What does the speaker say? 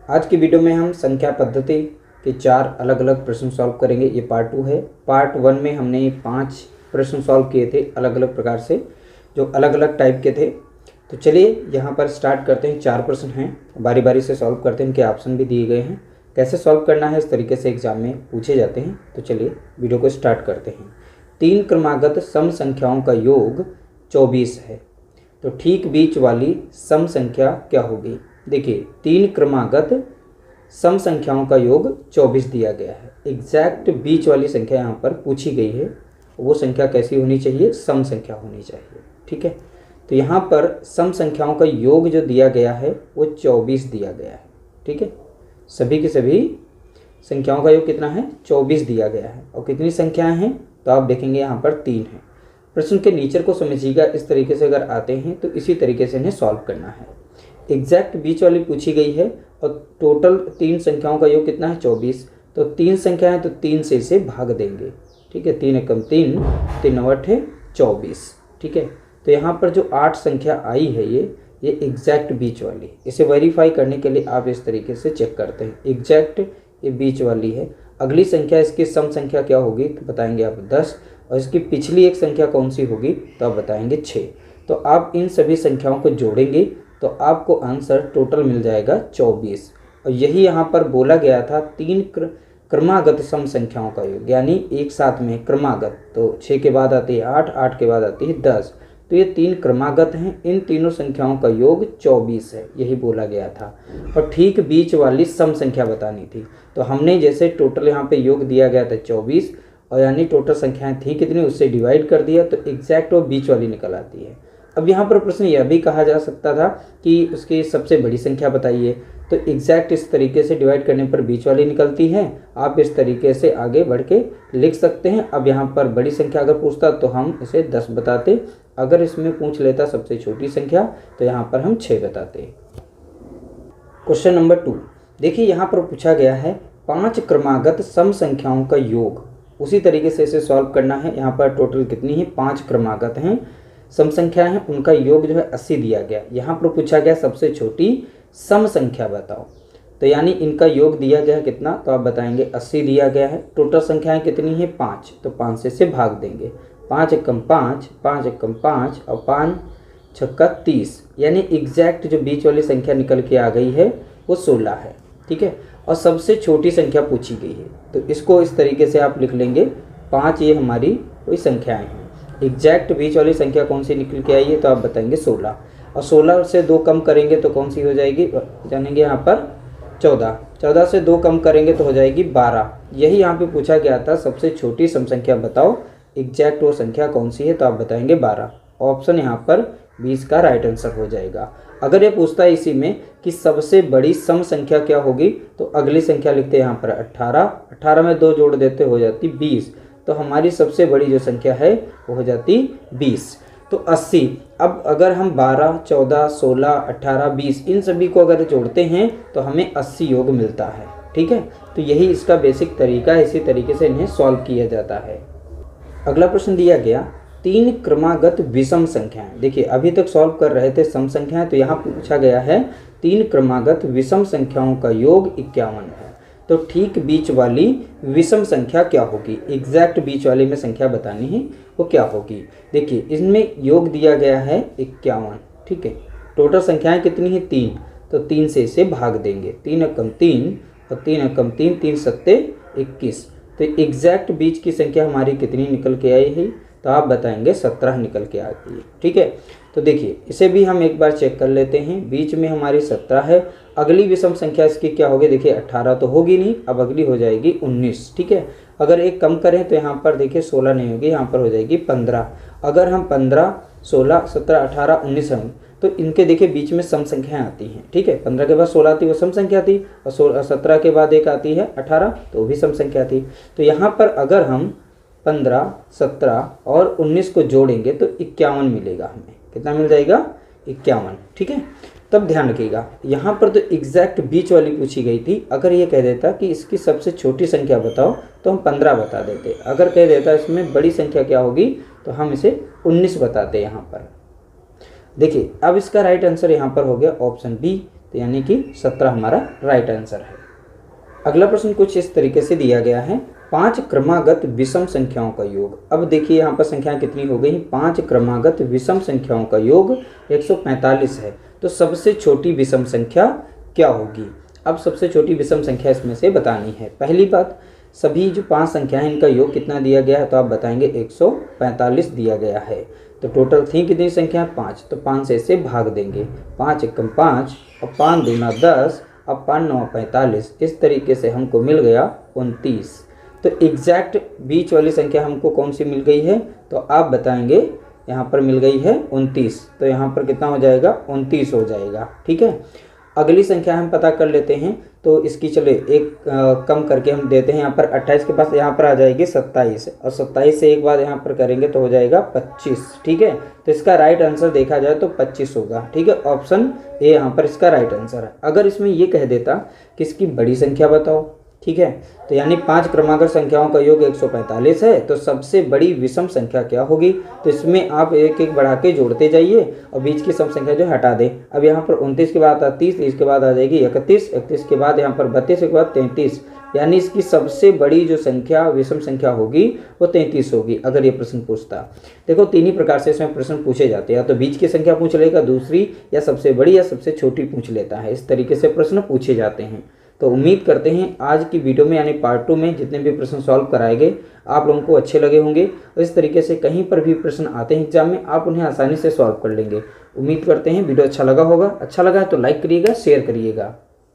आज की वीडियो में हम संख्या पद्धति के 4 अलग अलग प्रश्न सॉल्व करेंगे। ये पार्ट 2 है। पार्ट 1 में हमने 5 प्रश्न सॉल्व किए थे अलग अलग प्रकार से, जो अलग अलग टाइप के थे। तो चलिए यहाँ पर स्टार्ट करते हैं। 4 प्रश्न हैं, बारी बारी से सॉल्व करते हैं। इनके ऑप्शन भी दिए गए हैं, कैसे सॉल्व करना है इस तरीके से एग्जाम में पूछे जाते हैं। तो चलिए वीडियो को स्टार्ट करते हैं। 3 क्रमागत सम संख्याओं का योग 24 है, तो ठीक बीच वाली सम संख्या क्या होगी। देखिए 3 क्रमागत सम संख्याओं का योग 24 दिया गया है। एग्जैक्ट बीच वाली संख्या यहाँ पर पूछी गई है, वो संख्या कैसी होनी चाहिए, सम संख्या होनी चाहिए। ठीक है, तो यहाँ पर सम संख्याओं का योग जो दिया गया है वो 24 दिया गया है। ठीक है, सभी की सभी संख्याओं का योग कितना है, 24 दिया गया है। और कितनी संख्याएं हैं, तो आप देखेंगे यहाँ पर 3 है। प्रश्न के नेचर को समझिएगा, इस तरीके से अगर आते हैं तो इसी तरीके से इन्हें सॉल्व करना है। एग्जैक्ट बीच वाली पूछी गई है और टोटल 3 संख्याओं का योग कितना है, 24। तो 3 संख्या है तो 3 से इसे भाग देंगे। ठीक है, 3 एकम 3, 3 9 8 24। ठीक है, तो यहाँ पर जो 8 संख्या आई है ये एग्जैक्ट बीच वाली। इसे वेरीफाई करने के लिए आप इस तरीके से चेक करते हैं। एग्जैक्ट ये बीच वाली है। अगली संख्या इसकी सम संख्या क्या होगी, तो बताएंगे आप 10। और इसकी पिछली एक संख्या कौन सी होगी, तो आप बताएंगे 6। तो आप इन सभी संख्याओं को जोड़ेंगे तो आपको आंसर टोटल मिल जाएगा 24। और यही यहाँ पर बोला गया था 3 क्रमागत सम संख्याओं का योग, यानी एक साथ में क्रमागत। तो 6 के बाद आती है 8, 8 के बाद आती है 10। तो ये 3 क्रमागत हैं, इन तीनों संख्याओं का योग 24 है, यही बोला गया था। और ठीक बीच वाली सम संख्या बतानी थी। तो हमने जैसे टोटल यहाँ पे योग दिया गया था 24, और यानी टोटल संख्याएं थी कितनी, उससे डिवाइड कर दिया तो एग्जैक्ट वो बीच वाली निकल आती है। अब यहाँ पर प्रश्न यह भी कहा जा सकता था कि उसकी सबसे बड़ी संख्या बताइए, तो एग्जैक्ट इस तरीके से डिवाइड करने पर बीच वाली निकलती है। आप इस तरीके से आगे बढ़ के लिख सकते हैं। अब यहाँ पर बड़ी संख्या अगर पूछता तो हम इसे 10 बताते, अगर इसमें पूछ लेता सबसे छोटी संख्या तो यहाँ पर हम 6 बताते। क्वेश्चन नंबर 2 देखिए, यहाँ पर पूछा गया है 5 क्रमागत सम संख्याओं का योग। उसी तरीके से इसे सॉल्व करना है। यहाँ पर टोटल कितनी है, 5 क्रमागत हैं, सम संख्या है, उनका योग जो है 80 दिया गया। यहाँ पर पूछा गया सबसे छोटी सम संख्या बताओ, तो यानी इनका योग दिया गया है कितना, तो आप बताएंगे 80 दिया गया है। टोटल संख्याएं कितनी है, 5, तो 5 से इसे भाग देंगे। 5 एकम 5, 5 एकम 5 और 5 छक्का 30, यानी एग्जैक्ट जो बीच वाली संख्या निकल के आ गई है वो 16 है। ठीक है, और सबसे छोटी संख्या पूछी गई है, तो इसको इस तरीके से आप लिख लेंगे 5। ये हमारी कोई संख्याएं हैं। एग्जैक्ट बीच वाली संख्या कौन सी निकल के आई है, तो आप बताएंगे 16। और 16 से 2 कम करेंगे तो कौन सी हो जाएगी, जानेंगे यहाँ पर 14। 14 से 2 कम करेंगे तो हो जाएगी 12। यही यहाँ पे पूछा गया था सबसे छोटी सम संख्या बताओ, एग्जैक्ट वो संख्या कौन सी है, तो आप बताएंगे 12। ऑप्शन यहाँ पर 20 का राइट आंसर हो जाएगा। अगर ये पूछता है इसी में कि सबसे बड़ी सम संख्या क्या होगी, तो अगली संख्या लिखते हैं यहाँ पर 18। 18 में 2 जोड़ देते हो जाती 20, तो हमारी सबसे बड़ी जो संख्या है वो हो जाती 20। तो 80। अब अगर हम 12, 14, 16, 18, 20 इन सभी को अगर जोड़ते हैं तो हमें 80 योग मिलता है। ठीक है, तो यही इसका बेसिक तरीका है, इसी तरीके से इन्हें सॉल्व किया जाता है। अगला प्रश्न दिया गया 3 क्रमागत विषम संख्याएं। देखिए अभी तक सॉल्व कर रहे थे सम संख्याएं, तो यहाँ पूछा गया है 3 क्रमागत विषम संख्याओं का योग 51 है। तो ठीक बीच वाली विषम संख्या क्या होगी, एग्जैक्ट बीच वाली में संख्या बतानी है वो क्या होगी। देखिए इसमें योग दिया गया है 51। ठीक है, टोटल संख्याएं कितनी है, 3, तो 3 से इसे भाग देंगे। 3 एकम 3 और 3 एकम 3, 3 सत्ते 21। तो एग्जैक्ट बीच की संख्या हमारी कितनी निकल के आई है, तो आप बताएंगे 17 निकल के आती है। ठीक है, तो देखिए इसे भी हम एक बार चेक कर लेते हैं। बीच में हमारी 17 है, अगली विषम संख्या इसकी क्या होगी, देखिए 18 तो होगी नहीं, अब अगली हो जाएगी 19। ठीक है, अगर एक कम करें तो यहाँ पर देखिए 16 नहीं होगी, यहाँ पर हो जाएगी 15। अगर हम 15, 16, 17, 18, 19 हम, तो इनके देखिए बीच में सम संख्याएं आती हैं। ठीक है, 15 के बाद 16 आती है वो सम संख्या थी, और 17 के बाद एक आती है 18, तो वो भी सम संख्या थी। तो यहाँ पर अगर हम 15, 17 और 19 को जोड़ेंगे तो 51 मिलेगा। हमें कितना मिल जाएगा, 51। ठीक है, तब ध्यान रखिएगा यहाँ पर तो एग्जैक्ट बीच वाली पूछी गई थी। अगर ये कह देता कि इसकी सबसे छोटी संख्या बताओ तो हम 15 बता देते। अगर कह देता इसमें बड़ी संख्या क्या होगी तो हम इसे 19 बताते। यहाँ पर देखिए अब इसका राइट आंसर यहाँ पर हो गया ऑप्शन बी तो यानी कि 17 हमारा राइट आंसर है। अगला प्रश्न कुछ इस तरीके से दिया गया है, 5 क्रमागत विषम संख्याओं का योग। अब देखिए यहाँ पर संख्याएं कितनी हो गई, 5 क्रमागत विषम संख्याओं का योग 145 है। तो सबसे छोटी विषम संख्या क्या होगी? अब सबसे छोटी विषम संख्या इसमें से बतानी है। पहली बात, सभी जो 5 संख्याएं इनका योग कितना दिया गया है, तो आप बताएंगे 145 दिया गया है। तो टोटल थी कितनी संख्या, 5, तो 5 से इसे भाग देंगे, 5 एकम 5 और 5 दूना 10 और 5 9 45, इस तरीके से हमको मिल गया 29। तो एग्जैक्ट बीच वाली संख्या हमको कौन सी मिल गई है, तो आप बताएंगे यहाँ पर मिल गई है 29। तो यहाँ पर कितना हो जाएगा, 29 हो जाएगा। ठीक है, अगली संख्या हम पता कर लेते हैं। तो इसकी चले एक कम करके हम देते हैं, यहाँ पर 28 के पास यहाँ पर आ जाएगी 27 और 27 से एक बार यहाँ पर करेंगे तो हो जाएगा 25। ठीक है, तो इसका राइट आंसर देखा जाए तो 25 होगा। ठीक है, ऑप्शन ए यहाँ पर इसका राइट आंसर है। अगर इसमें ये कह देता कि इसकी बड़ी संख्या बताओ, ठीक है, तो यानी 5 क्रमागत संख्याओं का योग 145 है, तो सबसे बड़ी विषम संख्या क्या होगी? तो इसमें आप एक एक बढ़ा के जोड़ते जाइए और बीच की सम संख्या जो हटा दें। अब यहाँ पर 29 के बाद 30, 30 के बाद आ जाएगी 31, 31 के बाद यहाँ पर 32 के बाद 33, यानी इसकी सबसे बड़ी जो संख्या विषम संख्या होगी वो 33 होगी। अगर ये प्रश्न पूछता, देखो 3 ही प्रकार से इसमें प्रश्न पूछे जाते हैं, या तो बीच की संख्या पूछ लेगा, दूसरी या सबसे बड़ी या सबसे छोटी पूछ लेता है। इस तरीके से प्रश्न पूछे जाते हैं। तो उम्मीद करते हैं आज की वीडियो में यानी पार्ट 2 में जितने भी प्रश्न सॉल्व कराए गए आप लोगों को अच्छे लगे होंगे। और इस तरीके से कहीं पर भी प्रश्न आते हैं एग्जाम में, आप उन्हें आसानी से सॉल्व कर लेंगे। उम्मीद करते हैं वीडियो अच्छा लगा होगा। अच्छा लगा तो लाइक करिएगा, शेयर करिएगा।